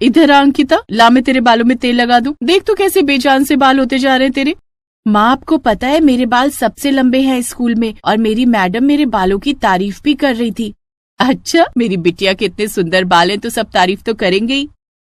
इधर आ अंकिता, ला मैं तेरे बालों में तेल लगा दूं। देख तो कैसे बेजान से बाल होते जा रहे हैं तेरे। माँ आपको पता है मेरे बाल सबसे लंबे हैं स्कूल में, और मेरी मैडम मेरे बालों की तारीफ भी कर रही थी। अच्छा, मेरी बिटिया के इतने सुंदर बाल हैं तो सब तारीफ तो करेंगे ही।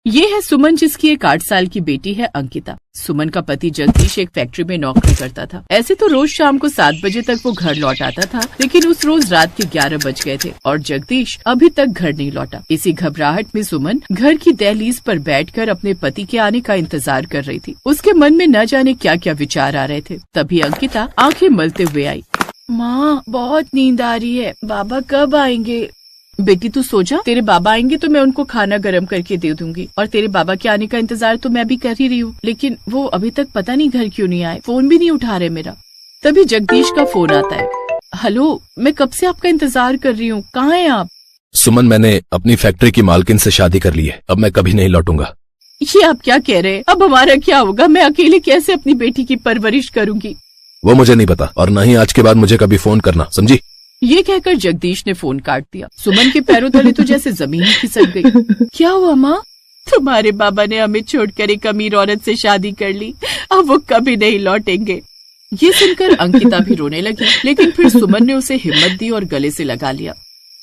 ये है सुमन, जिसकी एक 8 साल की बेटी है अंकिता। सुमन का पति जगदीश एक फैक्ट्री में नौकरी करता था। ऐसे तो रोज शाम को 7 बजे तक वो घर लौट आता था, लेकिन उस रोज रात के 11 बज गए थे और जगदीश अभी तक घर नहीं लौटा। इसी घबराहट में सुमन घर की दहलीज पर बैठकर अपने पति के आने का इंतजार कर रही थी। उसके मन में न जाने क्या क्या विचार आ रहे थे। तभी अंकिता आंखें मलते हुए आई। माँ, बहुत नींद आ रही है, बाबा कब आएंगे? बेटी तू सो जा, तेरे बाबा आएंगे तो मैं उनको खाना गर्म करके दे दूंगी, और तेरे बाबा के आने का इंतजार तो मैं भी कर ही रही हूँ, लेकिन वो अभी तक पता नहीं घर क्यों नहीं आए, फोन भी नहीं उठा रहे मेरा। तभी जगदीश का फोन आता है। हेलो, मैं कब से आपका इंतजार कर रही हूँ, कहाँ हैं आप? सुमन, मैंने अपनी फैक्ट्री की मालकिन से शादी कर ली है, अब मैं कभी नहीं लौटूंगा। ये आप क्या कह रहे हैं? अब हमारा क्या होगा? मैं अकेले कैसे अपनी बेटी की परवरिश करूंगी? वो मुझे नहीं पता, और न ही आज के बाद मुझे कभी फोन करना, समझी? ये कहकर जगदीश ने फोन काट दिया। सुमन के पैरों तले तो जैसे जमीन ही खिसक गई। क्या हुआ माँ? तुम्हारे बाबा ने हमें छोड़कर एक अमीर औरत से शादी कर ली, अब वो कभी नहीं लौटेंगे। ये सुनकर अंकिता भी रोने लगी, लेकिन फिर सुमन ने उसे हिम्मत दी और गले से लगा लिया।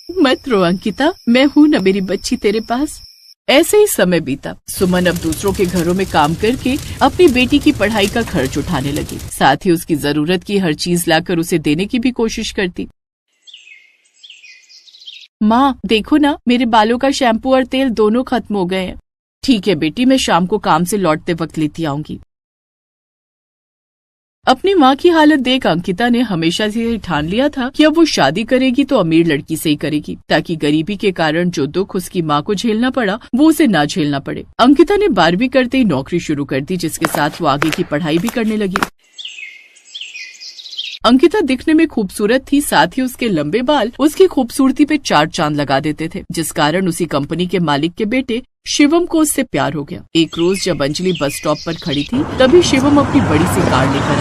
मत रो अंकिता, मैं हूँ न मेरी बच्ची तेरे पास। ऐसे ही समय बीता। सुमन अब दूसरों के घरों में काम करके अपनी बेटी की पढ़ाई का खर्च उठाने लगी, साथ ही उसकी जरूरत की हर चीज लाकर उसे देने की भी कोशिश करती। माँ देखो ना, मेरे बालों का शैम्पू और तेल दोनों खत्म हो गए हैं। ठीक है बेटी, मैं शाम को काम से लौटते वक्त लेती आऊंगी। अपनी माँ की हालत देख अंकिता ने हमेशा से ठान लिया था कि अब वो शादी करेगी तो अमीर लड़की से ही करेगी, ताकि गरीबी के कारण जो दुख उसकी माँ को झेलना पड़ा वो उसे ना झेलना पड़े। अंकिता ने 12वीं करते ही नौकरी शुरू कर दी, जिसके साथ वो आगे की पढ़ाई भी करने लगी। अंकिता दिखने में खूबसूरत थी, साथ ही उसके लंबे बाल उसकी खूबसूरती पे 4 चांद लगा देते थे, जिस कारण उसी कंपनी के मालिक के बेटे शिवम को उससे प्यार हो गया। एक रोज जब अंजलि बस स्टॉप पर खड़ी थी, तभी शिवम अपनी बड़ी सी कार लेकर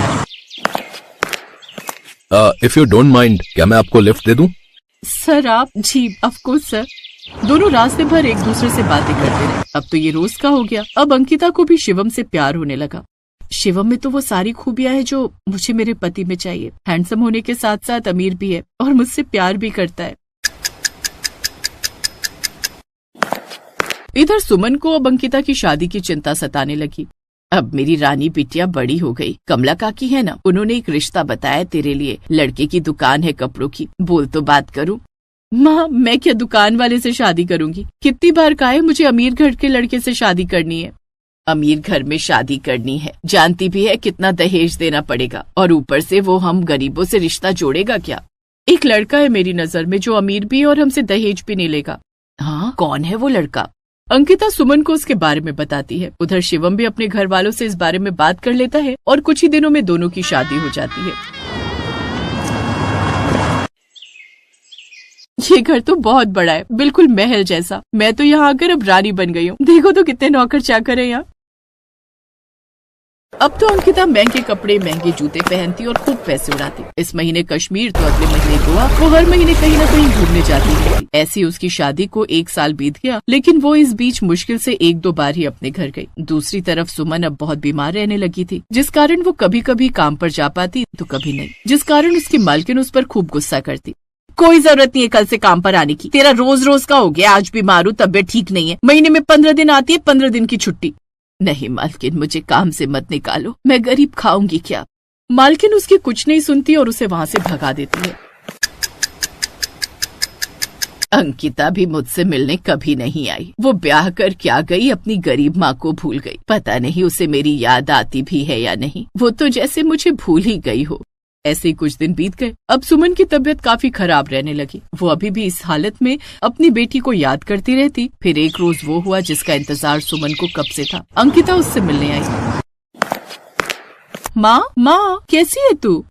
आया। इफ यू डोंट माइंड, क्या मैं आपको लिफ्ट दे दूं? सर आप? जी ऑफ कोर्स सर। दोनों रास्ते भर एक दूसरे से बातें करते रहे। अब तो ये रोज का हो गया। अब अंकिता को भी शिवम से प्यार होने लगा। शिवम में तो वो सारी खूबियां हैं जो मुझे मेरे पति में चाहिए। हैंडसम होने के साथ साथ अमीर भी है और मुझसे प्यार भी करता है। इधर सुमन को अब अंकिता की शादी की चिंता सताने लगी। अब मेरी रानी बिटिया बड़ी हो गई। कमला काकी है ना, उन्होंने एक रिश्ता बताया तेरे लिए। लड़के की दुकान है कपड़ों की, बोल तो बात करूं। माँ मैं क्या दुकान वाले से शादी करूंगी? कितनी बार कहा है मुझे अमीर घर के लड़के से शादी करनी है। अमीर घर में शादी करनी है, जानती भी है कितना दहेज देना पड़ेगा, और ऊपर से वो हम गरीबों से रिश्ता जोड़ेगा क्या? एक लड़का है मेरी नजर में जो अमीर भी है और हमसे दहेज भी नहीं लेगा। हाँ, कौन है वो लड़का? अंकिता सुमन को उसके बारे में बताती है। उधर शिवम भी अपने घर वालों से इस बारे में बात कर लेता है और कुछ ही दिनों में दोनों की शादी हो जाती है। ये घर तो बहुत बड़ा है, बिल्कुल महल जैसा। मैं तो यहाँ आकर अब रानी बन गई हूँ। देखो तो कितने नौकर चाकर हैं यहाँ। अब तो अंकिता महंगे कपड़े, महंगे जूते पहनती और खूब पैसे उड़ाती। इस महीने कश्मीर तो अगले महीने गोवा, वो हर महीने कहीं न कहीं घूमने जाती रहती। ऐसी उसकी शादी को 1 साल बीत गया, लेकिन वो इस बीच मुश्किल से 1-2 बार ही अपने घर गई। दूसरी तरफ सुमन अब बहुत बीमार रहने लगी थी, जिस कारण वो कभी कभी काम पर जा पाती तो कभी नहीं, जिस कारण उसकी मालकिन उस पर खूब गुस्सा करती। कोई जरूरत नहीं है कल से काम पर आने की, तेरा रोज रोज का हो गया। आज बीमार हूँ, तबीयत ठीक नहीं है। महीने में 15 दिन आती है, 15 दिन की छुट्टी। नहीं मालकिन, मुझे काम से मत निकालो, मैं गरीब खाऊंगी क्या? मालकिन उसकी कुछ नहीं सुनती और उसे वहाँ से भगा देती है। अंकिता भी मुझसे मिलने कभी नहीं आई। वो ब्याह कर क्या गई, अपनी गरीब माँ को भूल गई। पता नहीं उसे मेरी याद आती भी है या नहीं। वो तो जैसे मुझे भूल ही गई हो। ऐसे ही कुछ दिन बीत गए। अब सुमन की तबीयत काफी खराब रहने लगी। वो अभी भी इस हालत में अपनी बेटी को याद करती रहती। फिर एक रोज वो हुआ जिसका इंतजार सुमन को कब से था। अंकिता उससे मिलने आई। माँ कैसी है तू?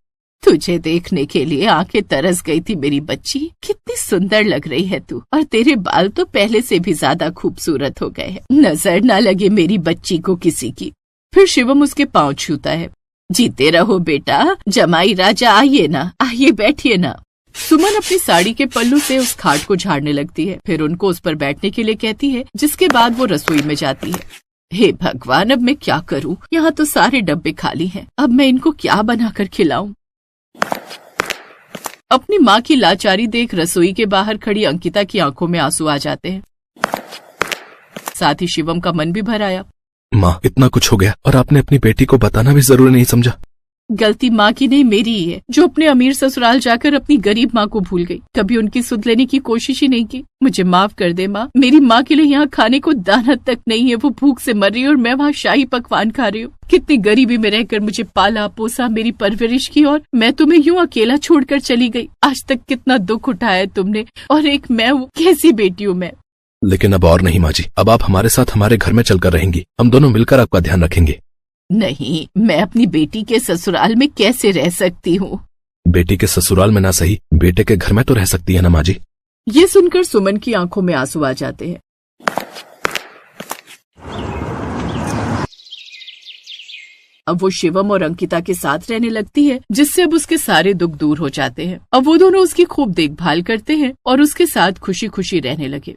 तुझे देखने के लिए आंखें तरस गई थी मेरी बच्ची। कितनी सुंदर लग रही है तू, और तेरे बाल तो पहले से भी ज्यादा खूबसूरत हो गए हैं। नजर ना लगे मेरी बच्ची को किसी की। फिर शिवम उसके पाँव छूता है। जीते रहो बेटा, जमाई राजा आइए ना, आइए बैठिए ना। सुमन अपनी साड़ी के पल्लू से उस खाट को झाड़ने लगती है, फिर उनको उस पर बैठने के लिए कहती है, जिसके बाद वो रसोई में जाती है। हे भगवान, अब मैं क्या करूं? यहाँ तो सारे डब्बे खाली हैं। अब मैं इनको क्या बनाकर खिलाऊं? अपनी माँ की लाचारी देख रसोई के बाहर खड़ी अंकिता की आंखों में आंसू आ जाते हैं। साथ ही शिवम का मन भी भर आया। माँ, इतना कुछ हो गया और आपने अपनी बेटी को बताना भी जरूरी नहीं समझा। गलती माँ की नहीं, मेरी ही है, जो अपने अमीर ससुराल जाकर अपनी गरीब माँ को भूल गई। कभी उनकी सुध लेने की कोशिश ही नहीं की। मुझे माफ कर दे माँ। मेरी माँ के लिए यहाँ खाने को दाना तक नहीं है। वो भूख से मर रही है और मैं वहाँ शाही पकवान खा रही हूँ। कितनी गरीबी में रहकर मुझे पाला पोसा, मेरी परवरिश की, और मैं तुम्हें यूँ अकेला छोड़कर चली गई। आज तक कितना दुख उठाया तुमने, और एक मैं हूँ, कैसी बेटी हूँ मैं। लेकिन अब और नहीं माँ जी, अब आप हमारे साथ हमारे घर में चलकर रहेंगी। हम दोनों मिलकर आपका ध्यान रखेंगे। नहीं, मैं अपनी बेटी के ससुराल में कैसे रह सकती हूँ? बेटी के ससुराल में ना सही, बेटे के घर में तो रह सकती है ना माँ जी। ये सुनकर सुमन की आंखों में आंसू आ जाते हैं। अब वो शिवम और अंकिता के साथ रहने लगती है, जिससे अब उसके सारे दुख दूर हो जाते हैं। अब वो दोनों उसकी खूब देखभाल करते हैं और उसके साथ खुशी खुशी रहने लगे।